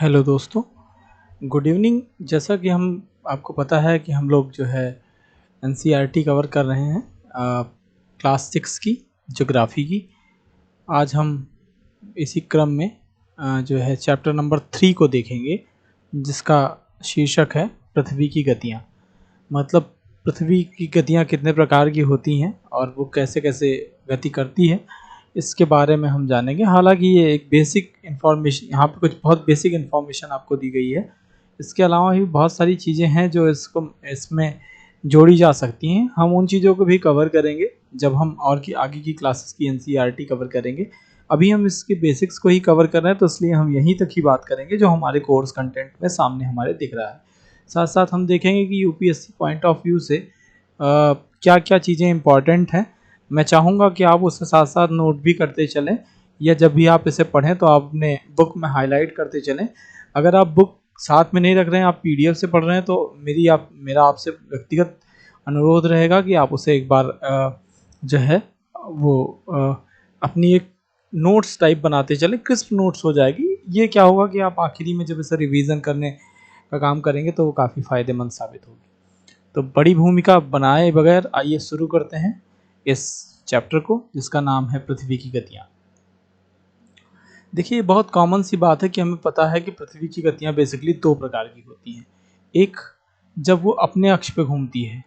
Hello दोस्तों, good evening. जैसा कि हम आपको पता है कि हम लोग जो है एनसीईआरटी कवर कर रहे हैं क्लास 6 की ज्योग्राफी की। आज हम इसी क्रम में जो है चैप्टर नंबर 3 को देखेंगे, जिसका शीर्षक है पृथ्वी की गतियाँ। मतलब पृथ्वी की गतियाँ कितने प्रकार की होती हैं और वो कैसे कैसे गति करती है, इसके बारे में हम जानेंगे। हालांकि ये एक बेसिक इन्फॉर्मेशन, यहाँ पे कुछ बहुत बेसिक इन्फॉर्मेशन आपको दी गई है। इसके अलावा भी बहुत सारी चीज़ें हैं जो इसमें जोड़ी जा सकती हैं। हम उन चीज़ों को भी कवर करेंगे जब हम और की आगे की क्लासेस की एनसीईआरटी कवर करेंगे। अभी हम इसके बेसिक्स को ही कवर कर रहे हैं, तो इसलिए हम यहीं तक ही बात करेंगे जो हमारे कोर्स कंटेंट में सामने हमारे दिख रहा है। साथ साथ हम देखेंगे कि यूपीएससी पॉइंट ऑफ व्यू से क्या क्या चीज़ें इंपॉर्टेंट हैं। मैं चाहूँगा कि आप उसके साथ साथ नोट भी करते चलें, या जब भी आप इसे पढ़ें तो आप अपने बुक में हाईलाइट करते चलें। अगर आप बुक साथ में नहीं रख रहे हैं, आप पीडीएफ से पढ़ रहे हैं, तो मेरा आपसे व्यक्तिगत अनुरोध रहेगा कि आप उसे एक बार जो है वो अपनी एक नोट्स टाइप बनाते चलें, क्रिस्प नोट्स हो जाएगी। ये क्या होगा कि आप आखिरी में जब इसे रिवीजन करने का काम करेंगे तो वो काफ़ी फ़ायदेमंद साबित होगी। तो बड़ी भूमिका बनाए बगैर आइए शुरू करते हैं इस चैप्टर को, जिसका नाम है पृथ्वी की गतियाँ। देखिए, बहुत कॉमन सी बात है कि हमें पता है कि पृथ्वी की गतियाँ बेसिकली दो प्रकार की होती हैं। एक जब वो अपने अक्ष पे घूमती है,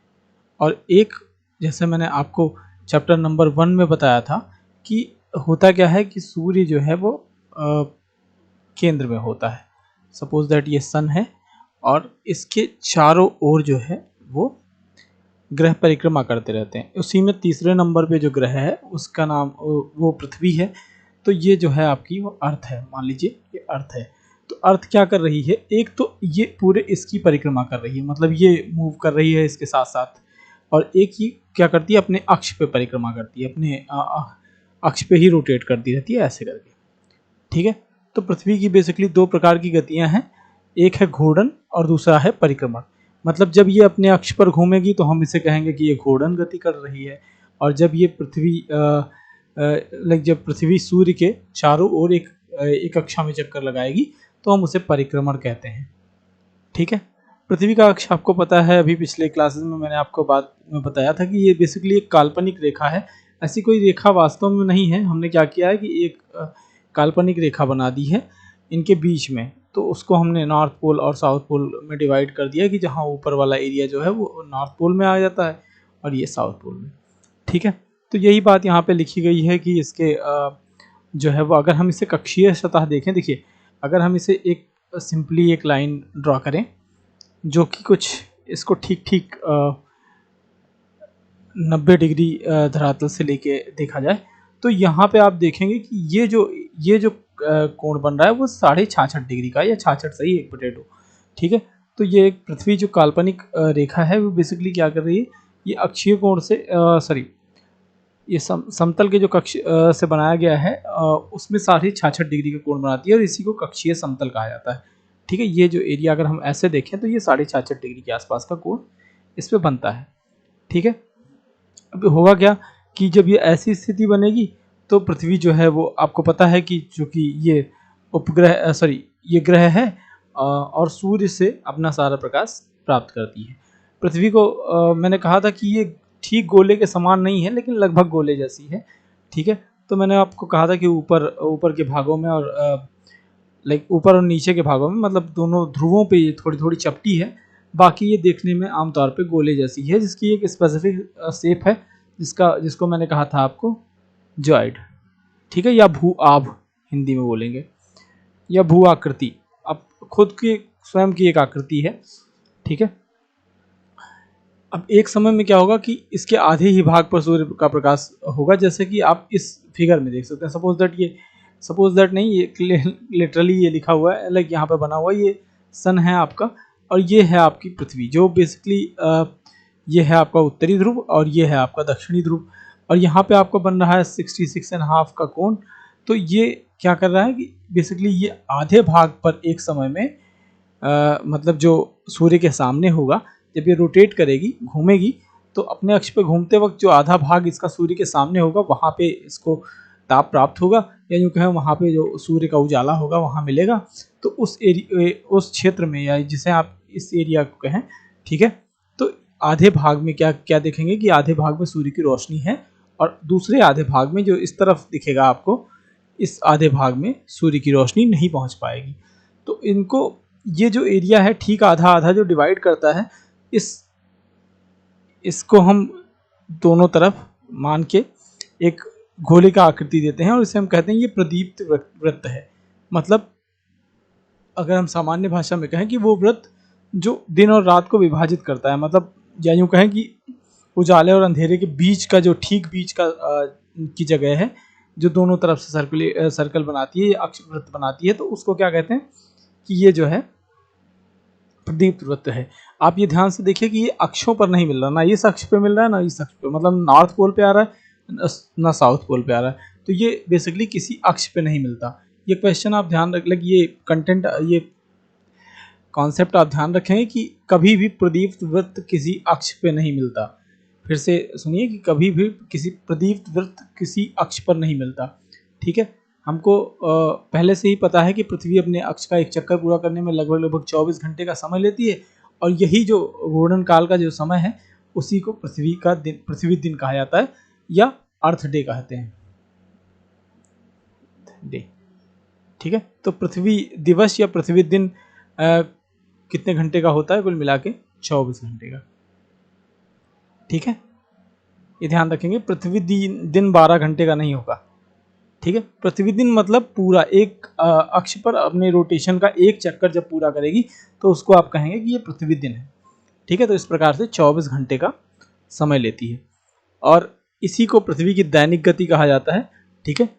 और एक जैसे मैंने आपको चैप्टर नंबर 1 में बताया था कि होता क्या है कि सूर्य जो है वो केंद्र में होता है। सपोज दैट ये सन है और इसके चारों ओर जो है वो ग्रह परिक्रमा करते रहते हैं। उसी में तीसरे नंबर पे जो ग्रह है उसका नाम वो पृथ्वी है। तो ये जो है आपकी वो अर्थ है, मान लीजिए ये अर्थ है। तो अर्थ क्या कर रही है, एक तो ये पूरे इसकी परिक्रमा कर रही है, मतलब ये मूव कर रही है इसके साथ साथ, और एक ही क्या करती है, अपने अक्ष पे परिक्रमा करती है, अपने अक्ष पे ही रोटेट करती रहती है ऐसे करके। ठीक है, तो पृथ्वी की बेसिकली दो प्रकार की गतियां हैं, एक है घूर्णन और दूसरा है परिक्रमण। मतलब जब ये अपने अक्ष पर घूमेगी तो हम इसे कहेंगे कि ये घूर्णन गति कर रही है, और जब ये जब पृथ्वी सूर्य के चारों ओर एक कक्षा में चक्कर लगाएगी तो हम उसे परिक्रमण कहते हैं। ठीक है, पृथ्वी का अक्ष आपको पता है, अभी पिछले क्लासेस में मैंने आपको बात में बताया था कि ये बेसिकली एक काल्पनिक रेखा है। ऐसी कोई रेखा वास्तव में नहीं है। हमने क्या किया है कि एक काल्पनिक रेखा बना दी है इनके बीच में, तो उसको हमने नॉर्थ पोल और साउथ पोल में डिवाइड कर दिया कि जहाँ ऊपर वाला एरिया जो है वो नॉर्थ पोल में आ जाता है और ये साउथ पोल में। ठीक है, तो यही बात यहाँ पे लिखी गई है कि इसके जो है वो, अगर हम इसे कक्षीय सतह देखें, देखिए अगर हम इसे एक सिंपली एक लाइन ड्रॉ करें जो कि कुछ इसको ठीक ठीक 90 डिग्री धरातल से लेके देखा जाए, तो यहाँ पे आप देखेंगे कि ये जो कोण बन रहा है वो 66.5 डिग्री का, या 66 सही, एक पोटैटो। ठीक है, तो ये एक पृथ्वी जो काल्पनिक रेखा है वो बेसिकली क्या कर रही है, ये अक्षीय कोण से सॉरी ये समतल के जो कक्ष से बनाया गया है उसमें 66.5 डिग्री का कोण बनाती है, और इसी को कक्षीय समतल कहा जाता है। ठीक है, ये जो एरिया अगर हम ऐसे देखें तो ये 66.5 डिग्री के आसपास का कोण इस पे बनता है। ठीक है, अब होगा क्या कि जब ये ऐसी स्थिति बनेगी तो पृथ्वी जो है वो, आपको पता है कि चूंकि ये उपग्रह सॉरी ये ग्रह है और सूर्य से अपना सारा प्रकाश प्राप्त करती है। पृथ्वी को मैंने कहा था कि ये ठीक गोले के समान नहीं है, लेकिन लगभग गोले जैसी है। ठीक है, तो मैंने आपको कहा था कि ऊपर के भागों में और लाइक ऊपर और नीचे के भागों में, मतलब दोनों ध्रुवों पे ये थोड़ी थोड़ी चपटी है। बाकी ये देखने में आमतौर पे गोले जैसी है, जिसकी एक स्पेसिफिक शेप है जिसको मैंने कहा था आपको जॉइड। ठीक है, या भू आभ हिंदी में बोलेंगे, या भू आकृति। अब खुद की स्वयं की एक आकृति है। ठीक है, अब एक समय में क्या होगा कि इसके आधे ही भाग पर सूर्य का प्रकाश होगा, जैसे कि आप इस फिगर में देख सकते हैं। सपोज दैट नहीं, ये लिटरली ये लिखा हुआ है, लाइक यहाँ पे बना हुआ है, ये सन है आपका और ये है आपकी पृथ्वी, जो बेसिकली ये है आपका उत्तरी ध्रुव और ये है आपका दक्षिणी ध्रुव, और यहाँ पे आपका बन रहा है 66.5 का कोण। तो ये क्या कर रहा है कि बेसिकली ये आधे भाग पर एक समय में मतलब जो सूर्य के सामने होगा, जब ये रोटेट करेगी, घूमेगी, तो अपने अक्ष पे घूमते वक्त जो आधा भाग इसका सूर्य के सामने होगा वहाँ पे इसको ताप प्राप्त होगा, या यूँ कहें वहाँ पे जो सूर्य का उजाला होगा वहाँ मिलेगा। तो उस क्षेत्र में, या जिसे आप इस एरिया को कहें, ठीक है, तो आधे भाग में क्या क्या देखेंगे कि आधे भाग में सूर्य की रोशनी है, और दूसरे आधे भाग में जो इस तरफ दिखेगा आपको, इस आधे भाग में सूर्य की रोशनी नहीं पहुंच पाएगी। तो इनको, ये जो एरिया है ठीक आधा आधा जो डिवाइड करता है, इसको हम दोनों तरफ मान के एक गोले का आकृति देते हैं, और इसे हम कहते हैं ये प्रदीप्त वृत्त है। मतलब अगर हम सामान्य भाषा में कहें कि वो वृत्त जो दिन और रात को विभाजित करता है, मतलब या यूँ कहें कि उजाले और अंधेरे के बीच का, जो ठीक बीच का की जगह है, जो दोनों तरफ से सर्कल बनाती है, अक्ष वृत्त बनाती है, तो उसको क्या कहते हैं कि ये जो है प्रदीप्त वृत्त है। आप ये ध्यान से देखिए कि ये अक्षों पर नहीं मिल रहा, ना इस अक्ष पे मिल रहा है ना इस अक्ष पे, मतलब नॉर्थ पोल पे आ रहा है ना साउथ पोल पे आ रहा है, तो ये बेसिकली किसी अक्ष पे नहीं मिलता। ये क्वेश्चन आप ध्यान रख लें, ये कंटेंट, ये कॉन्सेप्ट आप ध्यान रखें कि कभी भी प्रदीप्त वृत्त किसी अक्ष पे नहीं मिलता। फिर से सुनिए कि कभी भी किसी प्रदीप्त वृत्त किसी अक्ष पर नहीं मिलता, ठीक है। हमको पहले से ही पता है कि पृथ्वी अपने अक्ष का एक चक्कर पूरा करने में लगभग 24 घंटे का समय लेती है, और यही जो घूर्णन काल का जो समय है, उसी को पृथ्वी दिन कहा जाता है, या अर्थ डे कहते हैं, डे, ठीक है। तो पृथ्वी दिवस या पृथ्वी दिन कितने घंटे का होता है? कुल मिला के 24 घंटे का, ठीक है। ये ध्यान रखेंगे, पृथ्वी दिन 12 घंटे का नहीं होगा, ठीक है। पृथ्वी दिन मतलब पूरा एक अक्ष पर अपने रोटेशन का एक चक्कर जब पूरा करेगी, तो उसको आप कहेंगे कि ये पृथ्वी दिन है, ठीक है। तो इस प्रकार से 24 घंटे का समय लेती है, और इसी को पृथ्वी की दैनिक गति कहा जाता है, ठीक है।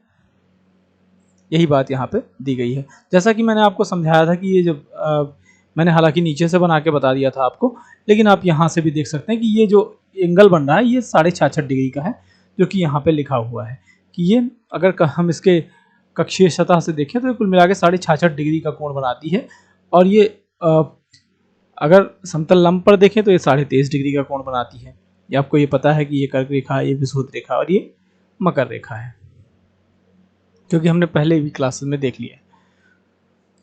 यही बात यहाँ पे दी गई है। जैसा कि मैंने आपको समझाया था कि ये जब मैंने हालांकि नीचे से बना के बता दिया था आपको, लेकिन आप यहाँ से भी देख सकते हैं कि ये जो एंगल बन रहा है ये 66.5 डिग्री का है, जो कि यहाँ पे लिखा हुआ है कि ये, अगर हम इसके कक्षीय सतह से देखें तो कुल मिला के 66.5 डिग्री का कोण बनाती है, और ये अगर समतल लंब पर देखें तो ये 23.5 डिग्री का कोण बनाती है। ये आपको ये पता है कि ये कर्क रेखा, ये विषुवत रेखा, और ये मकर रेखा है, क्योंकि हमने पहले भी क्लासेस में देख लिया है।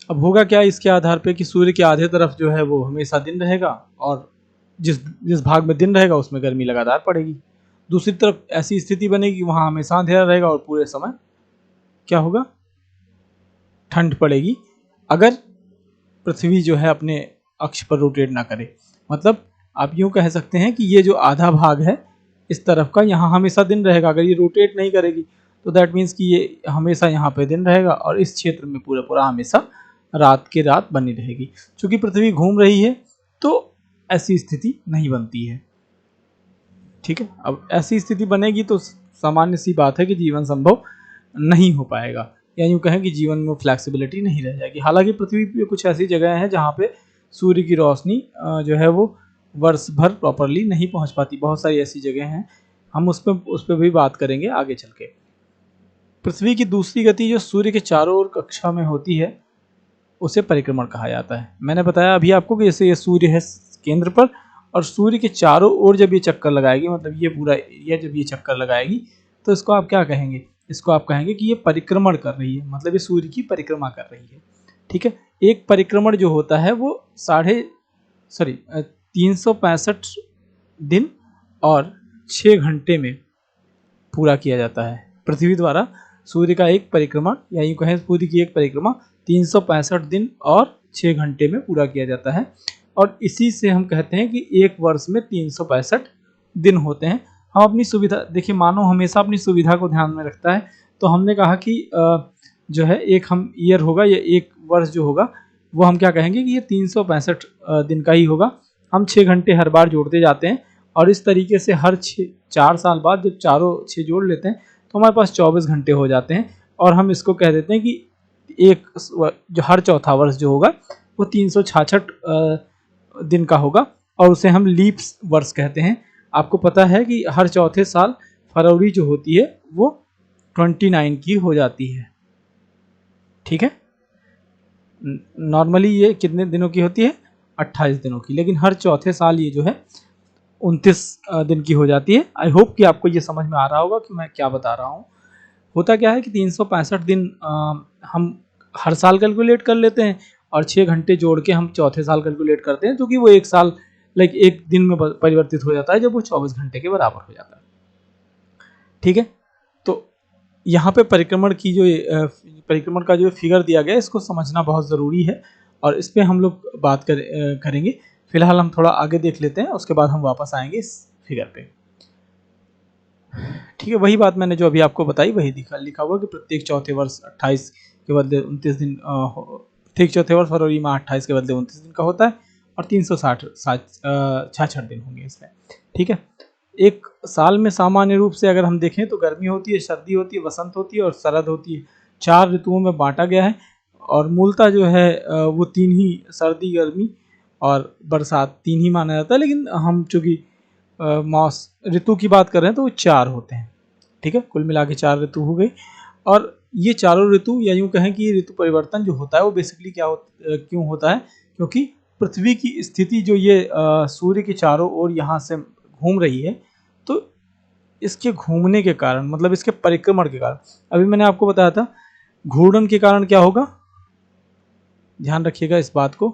अब होगा क्या इसके आधार पे कि सूर्य के आधे तरफ जो है वो हमेशा दिन रहेगा, और जिस भाग में दिन रहेगा उसमें गर्मी लगातार पड़ेगी। दूसरी तरफ ऐसी स्थिति बनेगी वहाँ हमेशा अंधेरा रहेगा और पूरे समय क्या होगा? ठंड पड़ेगी, अगर पृथ्वी जो है अपने अक्ष पर रोटेट ना करे। मतलब आप यूँ कह सकते हैं कि ये जो आधा भाग है इस तरफ का, यहाँ हमेशा दिन रहेगा। अगर ये रोटेट नहीं करेगी तो दैट मीन्स कि ये हमेशा यहाँ पे दिन रहेगा, और इस क्षेत्र में पूरा हमेशा रात के रात बनी रहेगी। चूंकि पृथ्वी घूम रही है तो ऐसी स्थिति नहीं बनती है, ठीक है। अब ऐसी स्थिति बनेगी तो सामान्य सी बात है कि जीवन संभव नहीं हो पाएगा, या यूँ कहें कि जीवन में फ्लैक्सिबिलिटी नहीं रह जाएगी। हालांकि पृथ्वी पे कुछ ऐसी जगह हैं जहाँ पे सूर्य की रोशनी जो है वो वर्ष भर प्रॉपरली नहीं पहुँच पाती। बहुत सारी ऐसी जगह हैं, हम उस पर भी बात करेंगे आगे चल के। पृथ्वी की दूसरी गति जो सूर्य के चारों ओर कक्षा में होती है उसे परिक्रमण कहा जाता है। मैंने बताया अभी आपको कि जैसे ये सूर्य है केंद्र पर, और सूर्य के चारों ओर जब ये चक्कर लगाएगी, मतलब ये पूरा एरिया जब ये चक्कर लगाएगी, तो इसको आप क्या कहेंगे? इसको आप कहेंगे कि ये परिक्रमण कर रही है, मतलब ये सूर्य की परिक्रमा कर रही है, ठीक है। एक परिक्रमण जो होता है वो 365 दिन और 6 घंटे में पूरा किया जाता है। पृथ्वी द्वारा सूर्य का एक परिक्रमण, या यूँ कहें सूर्य की एक परिक्रमा 365 दिन और 6 घंटे में पूरा किया जाता है, और इसी से हम कहते हैं कि एक वर्ष में 365 दिन होते हैं। हम अपनी सुविधा देखिए, मानव हमेशा अपनी सुविधा को ध्यान में रखता है, तो हमने कहा कि जो है एक हम ईयर होगा या एक वर्ष जो होगा वो हम क्या कहेंगे कि ये 365 दिन का ही होगा। हम 6 घंटे हर बार जोड़ते जाते हैं, और इस तरीके से हर 4 साल बाद जब चारों 6 जोड़ लेते हैं तो हमारे पास 24 घंटे हो जाते हैं, और हम इसको कह देते हैं कि एक जो हर चौथा वर्ष जो होगा वो 366 दिन का होगा, और उसे हम लीप वर्ष कहते हैं। आपको पता है कि हर चौथे साल फरवरी जो होती है वो 29 की हो जाती है, ठीक है। नॉर्मली ये कितने दिनों की होती है? 28 दिनों की, लेकिन हर चौथे साल ये जो है 29 दिन की हो जाती है। आई होप कि आपको ये समझ में आ रहा होगा कि मैं क्या बता रहा हूँ। होता क्या है कि 365 दिन हम हर साल कैलकुलेट कर लेते हैं और 6 घंटे जोड़ के हम चौथे साल कैलकुलेट करते हैं, क्योंकि वो एक साल लाइक एक दिन में परिवर्तित हो जाता है जब वो 24 घंटे के बराबर हो जाता है। ठीक है, तो यहाँ पे परिक्रमण की जो परिक्रमण का जो फिगर दिया गया है इसको समझना बहुत ज़रूरी है और इस पे हम लोग बात करेंगे। फिलहाल हम थोड़ा आगे देख लेते हैं, उसके बाद हम वापस आएंगे इस फिगर पे। ठीक है, वही बात मैंने जो अभी आपको बताई वही लिखा हुआ कि प्रत्येक चौथे वर्ष 28 के बदले 29 दिन प्रत्येक चौथे वर्ष फरवरी माह 28 के बदले 29 दिन का होता है और 366 दिन होंगे इसमें। ठीक है, एक साल में सामान्य रूप से अगर हम देखें तो गर्मी होती है, सर्दी होती है, वसंत होती है और शरद होती है। 4 ऋतुओं में बांटा गया है और मूलतः जो है वो 3 ही, सर्दी, गर्मी और बरसात 3 ही माना जाता है, लेकिन हम चूँकि मौस ऋतु की बात कर रहे हैं तो वो 4 होते हैं। ठीक है, कुल मिला के 4 ऋतु हो गई और ये चारों ऋतु या यूँ कहें कि ऋतु परिवर्तन जो होता है वो बेसिकली क्यों होता है, क्योंकि पृथ्वी की स्थिति जो ये सूर्य के चारों ओर यहाँ से घूम रही है, तो इसके घूमने के कारण मतलब इसके परिक्रमण के कारण, अभी मैंने आपको बताया था घूर्णन के कारण क्या होगा, ध्यान रखिएगा इस बात को,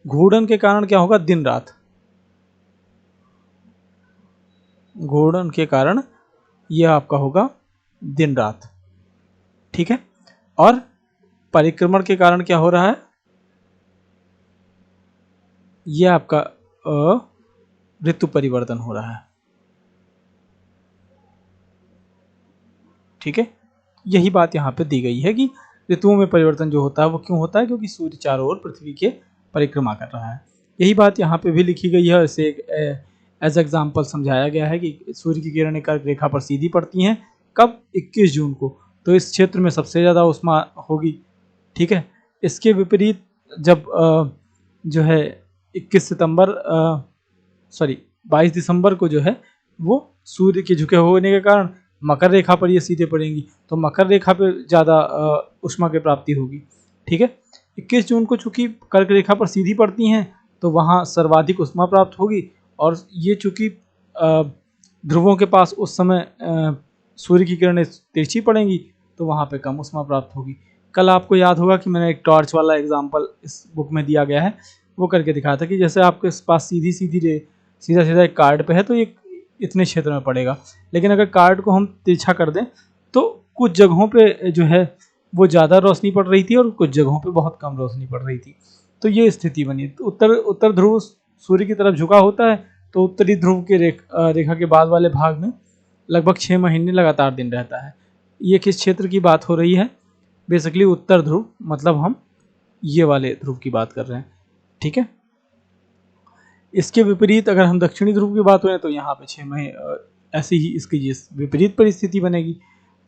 घूर्णन के कारण क्या होगा, दिन रात, घूर्णन के कारण यह आपका होगा दिन रात। ठीक है, और परिक्रमण के कारण क्या हो रहा है, यह आपका ऋतु परिवर्तन हो रहा है। ठीक है, यही बात यहाँ पे दी गई है कि ऋतुओं में परिवर्तन जो होता है वो क्यों होता है, क्योंकि सूर्य चारों ओर पृथ्वी के परिक्रमा कर रहा है। यही बात यहाँ पे भी लिखी गई है, इसे एज एग्जाम्पल समझाया गया है कि सूर्य की किरणें कर्क रेखा पर सीधी पड़ती हैं कब, 21 जून को, तो इस क्षेत्र में सबसे ज़्यादा उष्मा होगी। ठीक है, इसके विपरीत जब जो है 21 सितंबर सॉरी 22 दिसंबर को जो है वो सूर्य के झुके होने के कारण मकर रेखा पर ये सीधे पड़ेंगी, तो मकर रेखा पे ज़्यादा उष्मा की प्राप्ति होगी। ठीक है, 21 जून को चूंकि कर्क रेखा पर सीधी पड़ती हैं तो वहाँ सर्वाधिक उष्मा प्राप्त होगी और ये चूंकि ध्रुवों के पास उस समय सूर्य की किरणें तिरछी पड़ेंगी तो वहाँ पे कम उष्मा प्राप्त होगी। कल आपको याद होगा कि मैंने एक टॉर्च वाला एग्जाम्पल इस बुक में दिया गया है, वो करके दिखाया था कि जैसे आपके पास सीधी सीधा सीधा एक कार्ड पे है तो ये इतने क्षेत्र में पड़ेगा, लेकिन अगर कार्ड को हम तिरछा कर दें तो कुछ जगहों पे जो है वो ज़्यादा रोशनी पड़ रही थी और कुछ जगहों पे बहुत कम रोशनी पड़ रही थी, तो ये स्थिति बनी। तो उत्तर ध्रुव सूर्य की तरफ झुका होता है तो उत्तरी ध्रुव के रेखा के बाद वाले भाग में लगभग 6 महीने लगातार दिन रहता है। ये किस क्षेत्र की बात हो रही है, बेसिकली उत्तर ध्रुव, मतलब हम ये वाले ध्रुव की बात कर रहे हैं। ठीक है, इसके विपरीत अगर हम दक्षिणी ध्रुव की बात करें तो यहाँ पे 6 महीने ऐसी ही इसकी विपरीत परिस्थिति बनेगी।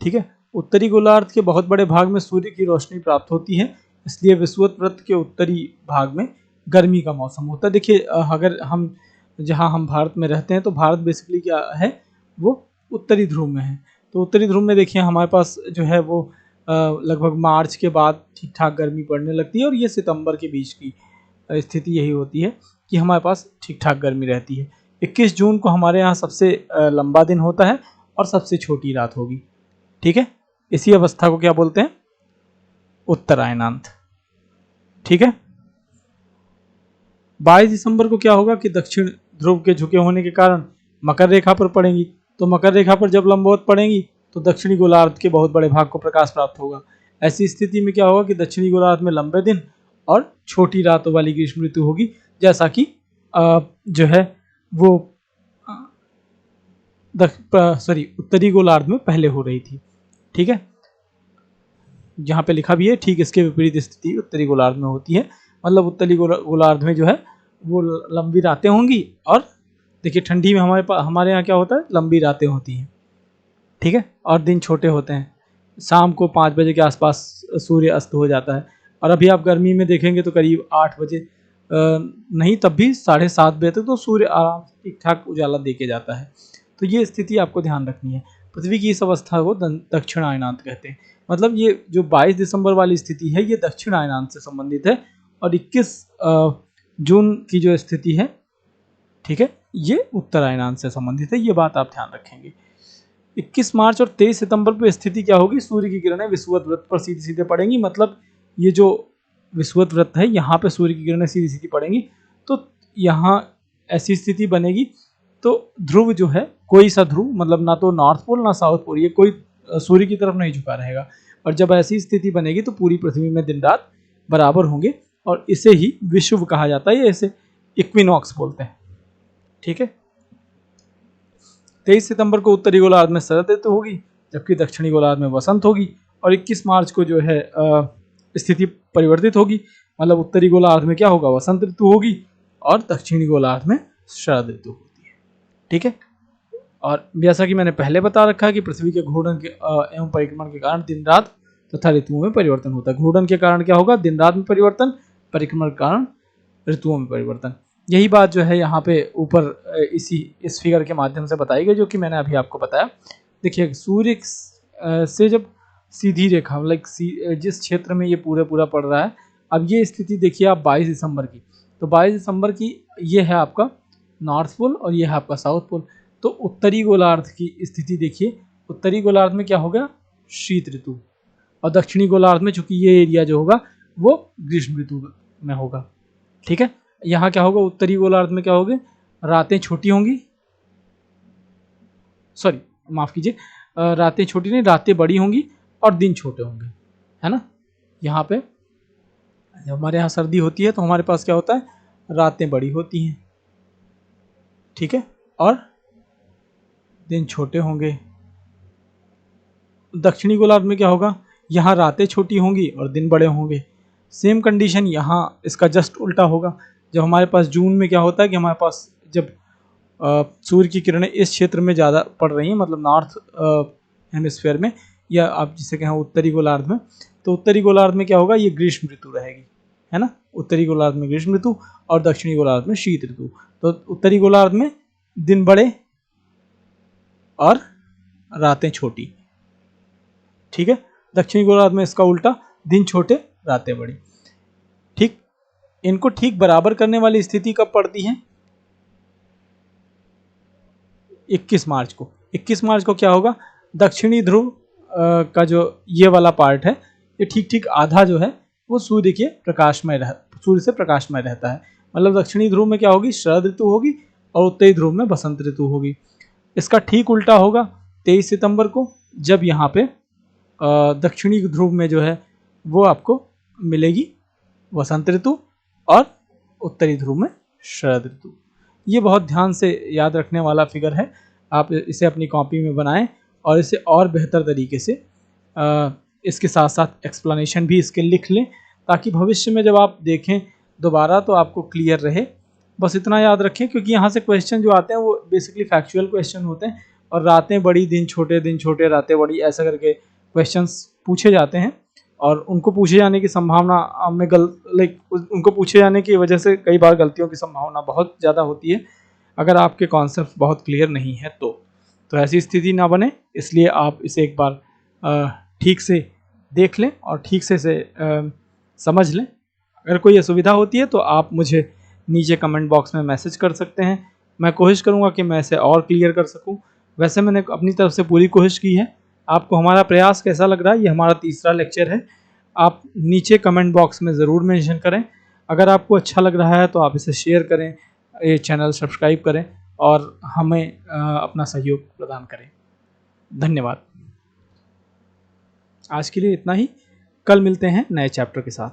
ठीक है, उत्तरी गोलार्ध के बहुत बड़े भाग में सूर्य की रोशनी प्राप्त होती है, इसलिए विषुवत वृत्त के उत्तरी भाग में गर्मी का मौसम होता है। देखिए अगर हम जहाँ हम भारत में रहते हैं तो भारत बेसिकली क्या है, वो उत्तरी ध्रुव में है, तो उत्तरी ध्रुव में देखिए हमारे पास जो है वो लगभग मार्च के बाद ठीक ठाक गर्मी पड़ने लगती है और ये सितंबर के बीच की स्थिति यही होती है कि हमारे पास ठीक ठाक गर्मी रहती है। 21 जून को हमारे यहाँ सबसे लंबा दिन होता है और सबसे छोटी रात होगी। ठीक है, इसी अवस्था को क्या बोलते हैं, उत्तरायणांत। ठीक है, 22 दिसंबर को क्या होगा कि दक्षिण ध्रुव के झुके होने के कारण मकर रेखा पर पड़ेंगी, तो मकर रेखा पर जब लंबवत पड़ेंगी तो दक्षिणी गोलार्ध के बहुत बड़े भाग को प्रकाश प्राप्त होगा। ऐसी स्थिति में क्या होगा कि दक्षिणी गोलार्ध में लंबे दिन और छोटी रातों वाली ग्रीष्म ऋतु होगी, जैसा कि जो है वो उत्तरी गोलार्ध में पहले हो रही थी। ठीक है, जहाँ पे लिखा भी है ठीक इसके विपरीत स्थिति उत्तरी गोलार्ध में होती है, मतलब उत्तरी गोलार्ध में जो है वो लंबी रातें होंगी और देखिए ठंडी में हमारे यहाँ क्या होता है, लंबी रातें होती हैं। ठीक है, और दिन छोटे होते हैं, शाम को 5 बजे के आसपास सूर्य अस्त हो जाता है, और अभी आप गर्मी में देखेंगे तो करीब 8 बजे नहीं तब भी 7:30 बजे तक तो सूर्य आराम से ठीक ठाक उजाला दे के जाता है। तो ये स्थिति आपको ध्यान रखनी है। पृथ्वी की इस अवस्था को दक्षिणायनांत कहते हैं, मतलब ये जो 22 दिसंबर वाली स्थिति है ये दक्षिणायनांत से संबंधित है और 21 जून की जो स्थिति है, ठीक है, ये उत्तरायणांत से संबंधित है। ये बात आप ध्यान रखेंगे। 21 मार्च और 23 सितंबर पर स्थिति क्या होगी, सूर्य की किरणें विषुवत वृत्त पर सीधी सीधे पड़ेंगी। मतलब ये जो विषुवत वृत्त है यहाँ पे सूर्य की किरणें सीधी सीधी पड़ेंगी, तो यहाँ ऐसी स्थिति बनेगी। तो ध्रुव जो है, कोई सा ध्रुव, मतलब ना तो नॉर्थ पोल ना साउथ पोल, ये कोई सूर्य की तरफ नहीं झुका रहेगा। और जब ऐसी स्थिति बनेगी तो पूरी पृथ्वी में दिन रात बराबर होंगे, और इसे ही विषुव कहा जाता है, या इसे इक्विनॉक्स बोलते हैं। ठीक है। 23 सितंबर को उत्तरी गोलार्ध में शरद ऋतु होगी, जबकि दक्षिणी गोलार्ध में वसंत होगी। और 21 मार्च को जो है स्थिति परिवर्तित होगी, मतलब उत्तरी गोलार्ध में क्या होगा, वसंत ऋतु होगी, और दक्षिणी गोलार्ध में शरद ऋतु होती है। ठीक है। और जैसा कि मैंने पहले बता रखा है कि पृथ्वी के घूर्णन के एवं परिक्रमण के कारण दिन रात तथा ऋतुओं में परिवर्तन होता है। घूर्णन के कारण क्या होगा, दिन रात में परिवर्तन, परिक्रमण के कारण ऋतुओं में परिवर्तन। यही बात जो है यहाँ पे ऊपर इस फिगर के माध्यम से बताई गई, जो कि मैंने अभी आपको बताया। देखिए, सूर्य से जब सीधी रेखा, मतलब जिस क्षेत्र में ये पूरा पड़ रहा है, अब ये स्थिति देखिए आप 22 दिसंबर की, तो 22 दिसंबर की ये है आपका नॉर्थ पोल और ये है आपका साउथ पोल। तो उत्तरी गोलार्ध की स्थिति देखिए, उत्तरी गोलार्ध में क्या होगा, शीत ऋतु, और दक्षिणी गोलार्ध में चूंकि ये एरिया जो होगा वो ग्रीष्म ऋतु में होगा। ठीक है। यहाँ क्या होगा, उत्तरी गोलार्ध में क्या होगा, रातें छोटी होंगी, सॉरी माफ कीजिए, रातें छोटी नहीं, रातें बड़ी होंगी और दिन छोटे होंगे, है ना। यहाँ पे जब हमारे यहाँ सर्दी होती है तो हमारे पास क्या होता है, रातें बड़ी होती हैं, ठीक है, और दिन छोटे होंगे। दक्षिणी गोलार्ध में क्या होगा, यहाँ रातें छोटी होंगी और दिन बड़े होंगे। सेम कंडीशन यहाँ इसका जस्ट उल्टा होगा। जब हमारे पास जून में क्या होता है कि हमारे पास जब सूर्य की किरणें इस क्षेत्र में ज़्यादा पड़ रही हैं, मतलब नॉर्थ हेमिस्फीयर में, या आप जिसे कहें उत्तरी गोलार्ध में, तो उत्तरी गोलार्ध में क्या होगा, ये ग्रीष्म ऋतु रहेगी, है ना। उत्तरी गोलार्ध में ग्रीष्म ऋतु और दक्षिणी गोलार्ध में शीत ऋतु। तो उत्तरी गोलार्ध में दिन बड़े और रातें छोटी, ठीक है। दक्षिणी गोलार्ध में इसका उल्टा, दिन छोटे रातें बड़ी। ठीक। इनको ठीक बराबर करने वाली स्थिति कब पड़ती है, 21 मार्च को। 21 मार्च को क्या होगा, दक्षिणी ध्रुव का जो ये वाला पार्ट है, ये ठीक आधा जो है वो सूर्य से प्रकाशमय रहता है। मतलब दक्षिणी ध्रुव में क्या होगी, शरद ऋतु होगी, और उत्तरी ध्रुव में बसंत ऋतु होगी। इसका ठीक उल्टा होगा 23 सितंबर को, जब यहाँ पे दक्षिणी ध्रुव में जो है वो आपको मिलेगी वसंत ऋतु और उत्तरी ध्रुव में शरद ऋतु। ये बहुत ध्यान से याद रखने वाला फिगर है। आप इसे अपनी कॉपी में बनाएं और इसे और बेहतर तरीके से इसके साथ साथ एक्सप्लेनेशन भी इसके लिख लें, ताकि भविष्य में जब आप देखें दोबारा तो आपको क्लियर रहे। बस इतना याद रखें, क्योंकि यहाँ से क्वेश्चन जो आते हैं वो बेसिकली फैक्चुअल क्वेश्चन होते हैं, और रातें बड़ी दिन छोटे रातें बड़ी ऐसा करके क्वेश्चंस पूछे जाते हैं, और उनको पूछे जाने की संभावना में उनको पूछे जाने की वजह से कई बार गलतियों की संभावना बहुत ज़्यादा होती है, अगर आपके कॉन्सेप्ट बहुत क्लियर नहीं है तो ऐसी स्थिति ना बने। इसलिए आप इसे एक बार ठीक से देख लें और ठीक से समझ लें। अगर कोई असुविधा होती है तो आप मुझे नीचे कमेंट बॉक्स में मैसेज कर सकते हैं। मैं कोशिश करूँगा कि मैं इसे और क्लियर कर सकूँ। वैसे मैंने अपनी तरफ से पूरी कोशिश की है। आपको हमारा प्रयास कैसा लग रहा है, ये हमारा तीसरा लेक्चर है। आप नीचे कमेंट बॉक्स में ज़रूर मेंशन करें। अगर आपको अच्छा लग रहा है तो आप इसे शेयर करें, ये चैनल सब्सक्राइब करें और हमें अपना सहयोग प्रदान करें। धन्यवाद। आज के लिए इतना ही। कल मिलते हैं नए चैप्टर के साथ।